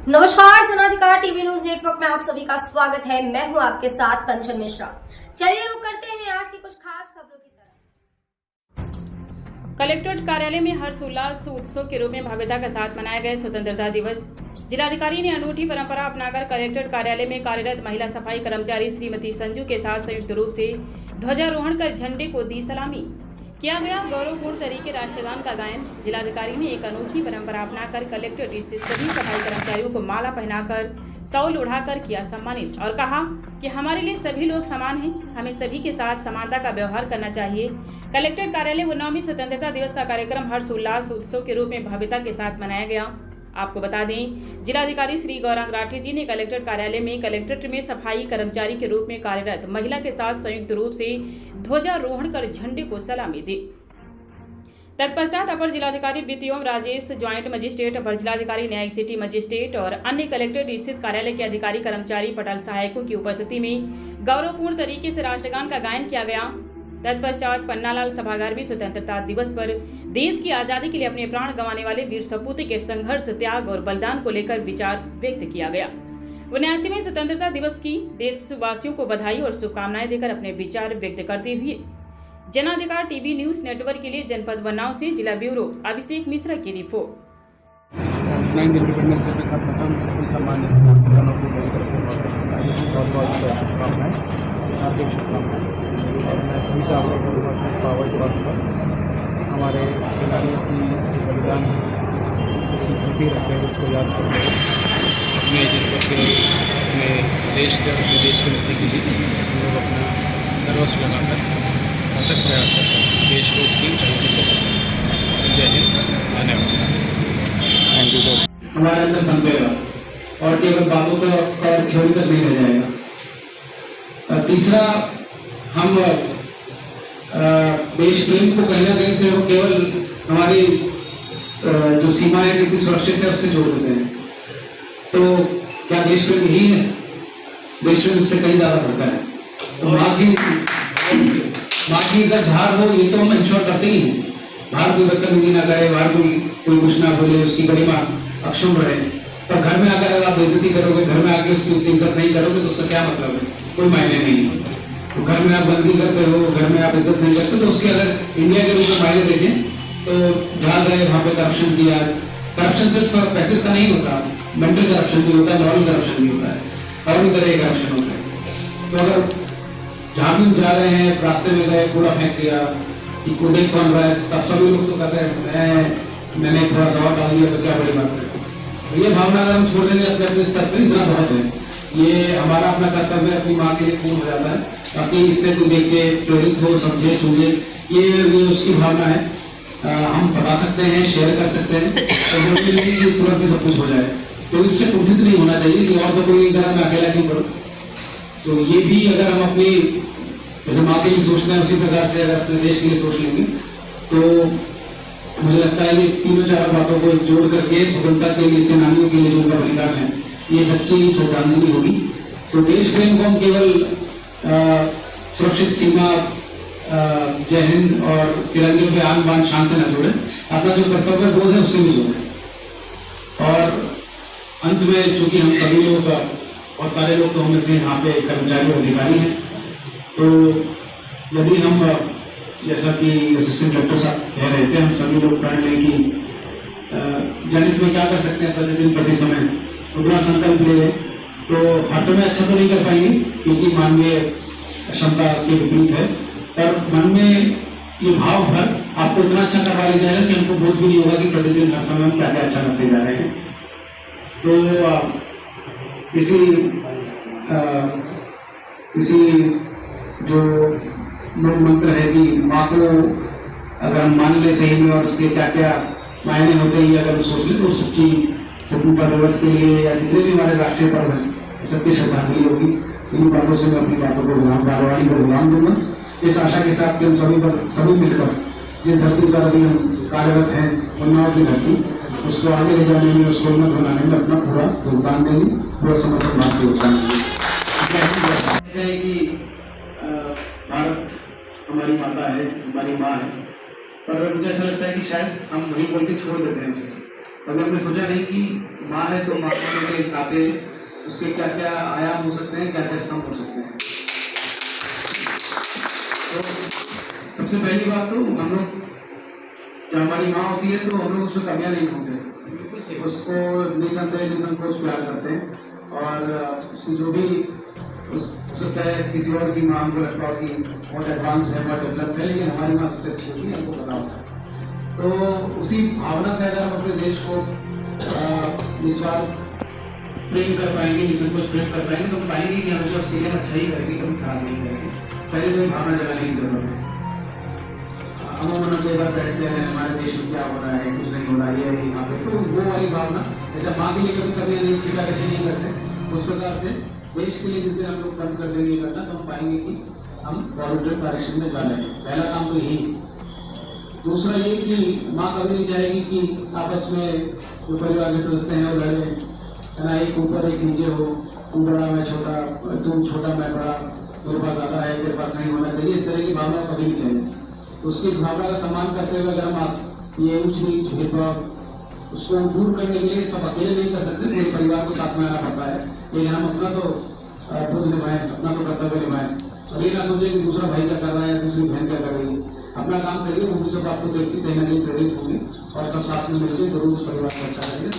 नमस्कार, जनाधिकार TV news network में आप सभी का स्वागत है। मैं हूं आपके साथ कंचन मिश्रा। चलिए रुक करते हैं आज की कुछ खास खबरों की तरफ। कलेक्ट्रेट कार्यालय में हर्षोल्लास उत्सव के रूप में भव्यता के साथ मनाया गया स्वतंत्रता दिवस। जिलाधिकारी ने अनूठी परंपरा अपनाकर कलेक्ट्रेट कार्यालय में कार्यरत महिला सफाई कर्मचारी श्रीमती संजू के साथ संयुक्त रूप से ध्वजारोहण कर झंडे को दी सलामी। किया गया गौरवपूर्ण तरीके राष्ट्रगान का गायन। जिलाधिकारी ने एक अनोखी परंपरा अपनाकर कलेक्ट्रेट स्थित सभी सफाई कर्मचारियों को माला पहनाकर शॉल उड़ाकर किया सम्मानित और कहा कि हमारे लिए सभी लोग समान हैं, हमें सभी के साथ समानता का व्यवहार करना चाहिए। कलेक्ट्रेट कार्यालय उन्नावी स्वतंत्रता दिवस का कार्यक्रम हर्षोल्लास उत्सव के रूप में भव्यता के साथ मनाया गया। आपको बता दें, जिलाधिकारी श्री गौरांग राठी जी ने कलेक्ट्रेट कार्यालय में कलेक्ट्रेट में सफाई कर्मचारी के रूप में कार्यरत महिला के साथ संयुक्त रूप से ध्वजारोहण कर झंडे को सलामी दी। तत्पश्चात अपर जिलाधिकारी वित्त एवं राजेश, ज्वाइंट मजिस्ट्रेट, अपर जिलाधिकारी न्यायिक सिटी मजिस्ट्रेट और अन्य कलेक्ट्रेट स्थित कार्यालय के अधिकारी कर्मचारी पटल सहायकों की उपस्थिति में गौरवपूर्ण तरीके से राष्ट्रगान का गायन किया गया। तत्पश्चात पन्नालाल सभागार में स्वतंत्रता दिवस पर देश की आजादी के लिए अपने प्राण गंवाने वाले वीर सपूतों के संघर्ष, त्याग और बलिदान को लेकर विचार व्यक्त किया गया। 79वें स्वतंत्रता दिवस की देशवासियों को बधाई और शुभकामनाएं देकर अपने विचार व्यक्त करते हुए जनाधिकार टीवी न्यूज नेटवर्क के लिए जनपद वन्नाव से जिला ब्यूरो अभिषेक मिश्रा की रिपोर्ट। इंडिपेंडेंस डे के साथ प्रथम सम्मान हार्दिक शुभकामनाएं और मैं सभी से आग्रह करूँगा कि पावर के बाद हमारे सेनानियों की बलिदान उसकी स्मृति रखते हैं, उसको याद करते हैं, अपने जनपद के अपने देश के उन्नति के लिए हम लोग अपना सर्वस्व लगाकर अथक प्रयास करते हैं, देश को उसकी ऊंचाई को करते हैं। जय हिंद, धन्यवाद। Thank you. हमारे अंदर पनपेगा और केवल बातों का थ्योरी तक नहीं रह जाएगा। तीसरा, हम देश प्रेम को कहीं ना कहीं से वो केवल हमारी जो सीमाएं कितनी सुरक्षित है उससे जोड़ देते हैं। तो क्या देश प्रेम यही है? देश प्रेम इससे कहीं ज्यादा बढ़ता है। तो माँ की इज्जत झाड़ हो, ये तो हम इंश्योर करते ही हैं। बाहर कोई बदतमीजी ना करे, बाहर कोई कुछ ना बोले, उसकी गरिमा अक्षुण्ण रहे। पर घर में अगर आप बेइज्जती करोगे, घर में आके उसकी इज्जत नहीं करोगे तो उसका क्या मतलब है? कोई मायने नहीं। तो घर में आप गलती करते हो, घर में आप इज्जत नहीं करते, तो उसके अगर इंडिया के रूप में मायने देखें तो जहाँ गए वहाँ पे करप्शन किया। करप्शन सिर्फ पैसे का नहीं होता, मेंटल करप्शन भी होता है, मॉरल करप्शन भी होता है, और भी तरह के करप्शन होता है। तो अगर जहाँ भी जा रहे हैं, रास्ते में गए, कूड़ा फेंक दिया कि को देख कौन रहा है, तब सभी लोग तो कहते हैं मैंने थोड़ा सा और डाल दिया तो क्या बड़ी बात है। तो ये भावना अगर हम छोड़ देंगे अपने अपने स्तर पर, इतना बहुत है। ये हमारा अपना कर्तव्य अपनी माँ के लिए पूर्ण हो जाता है, ताकि इससे कोई देख के प्रेरित हो, समझे, सुने। ये उसकी भावना है। हम बता सकते हैं, शेयर कर सकते हैं, तो तुरंत ही सब कुछ हो जाए। तो इससे कुंठित नहीं होना चाहिए कि और तो कोई तरह मैं अकेला क्यों करूँ। तो ये भी अगर हम अपनी जैसे माँ के लिए सोचते हैं, उसी प्रकार से अगर अपने देश के लिए सोच लेंगे तो मुझे लगता है कि तीनों चार बातों को जोड़ करके स्वतंत्रता के लिए सेनानियों के लिए जो उनका बलिदान है, ये सच्ची श्रद्धांजलि होगी। तो देश प्रेम को हम केवल सुरक्षित सीमा, जय हिंद और तिरंगे के आन बान शान से न जोड़े, अपना जो कर्तव्य बोध है उससे भी जोड़े। और अंत में चूंकि हम सभी लोग बहुत सारे लोग तो हम इसमें यहाँ पे कर्मचारी और अधिकारी हैं, तो यदि हम जैसा कि असिस्टेंट कलेक्टर साहब कह रहे थे, हम सभी लोग प्रण लें कि जनहित में क्या कर सकते हैं प्रतिदिन प्रति समय, उतना संकल्प ले लें। तो हर समय अच्छा तो नहीं कर पाएंगे क्योंकि मानवीय क्षमता के विपरीत है, पर मन में ये भाव भर आपको इतना अच्छा करवा ले जाएगा कि हमको बोध भी नहीं होगा कि प्रतिदिन हर समय हम क्या क्या अच्छा करते जा रहे हैं। तो इसी जो मूल मंत्र है कि माँ को अगर हम मान ले सही में और उसके क्या क्या मायने होते हैं, अगर हम सोच लें तो सच्ची स्वतंत्रता दिवस के लिए या जितने भी हमारे राष्ट्रीय पर्व हैं, सच्ची श्रद्धांजलि होगी। इन बातों से मैं अपनी बातों को कार्यवाही को विराम दूंगा, इस आशा के साथ कि हम सभी मिलकर जिस धरती पर अभी हम कार्यरत हैं, उन्नाव की धरती, उसको आगे ले जाने में, उसको उन्नत बनाने में अपना पूरा योगदान देंगे, पूरा समर्पण भाव से योगदान देंगे। कि भारत हमारी माता है, हमारी माँ है, पर मुझे ऐसा लगता है कि शायद हम वही बोल के छोड़ देते हैं उसे। कभी हमने सोचा नहीं कि माँ है तो माँ के नाते उसके क्या क्या आयाम हो सकते हैं, क्या क्या स्तंभ हो सकते हैं। तो सबसे पहली बात तो हम लोग, जब हमारी माँ होती है तो हम लोग उसमें कमियाँ नहीं ढूंढते, उसको निसंदेह निसंकोच प्यार करते हैं और उसकी जो भी हो सकता है किसी और की माँ को लगता हो कि बहुत एडवांस है, बहुत डेवलप है, लेकिन हमारी माँ सबसे अच्छी होती है, हमको पता होता है। तो उसी भावना से अगर हम अपने देश को निस्वार्थ प्रेम कर पाएंगे, निसंकोच प्रेम कर पाएंगे, तो हम पाएंगे कि हमेशा उसके लिए हम अच्छा ही करेंगे, कभी खराब नहीं करेंगे। पहले तो भावना जगाने की जरूरत है। अमूमन कई बार बैठते हैं हमारे देश में क्या हो रहा है, कुछ नहीं हो रहा है यहाँ पे, तो वो वाली भावना जैसे माँ के लिए कभी कभी नहीं छीटा कैसे नहीं करते, उस प्रकार से देश के लिए जिस दिन हम लोग बंद कर देंगे करना, तो हम पाएंगे कि हम पॉजिटिव डायरेक्शन में जा रहे हैं। पहला काम तो यही। दूसरा ये कि माँ कभी नहीं चाहेगी कि आपस में जो परिवार के सदस्य हैं वो लड़े, है ना, एक ऊपर एक नीचे हो, तू बड़ा मैं छोटा, तू छोटा मैं बड़ा, मेरे पास ज़्यादा है तेरे पास नहीं होना चाहिए, इस तरह की भावना कभी नहीं चाहिए। तो उसकी इस भावना का सम्मान करते हुए अगर हम ये ऊंच नीच भेदभाव उसको दूर करने के लिए सब अकेले नहीं कर सकते, पूरे परिवार को साथ में आना पड़ता है, लेकिन हम अपना तो खुद निभाएं, अपना तो कर्तव्य निभाएं और ये ना सोचे कि दूसरा भाई क्या कर रहा है, दूसरी बहन क्या कर रही है। अपना काम करिए, वो भी सब आपको देखती कहीं ना कहीं प्रेरित होंगे और सब साथ में मिलकर जरूर उस परिवार को अच्छा करेंगे।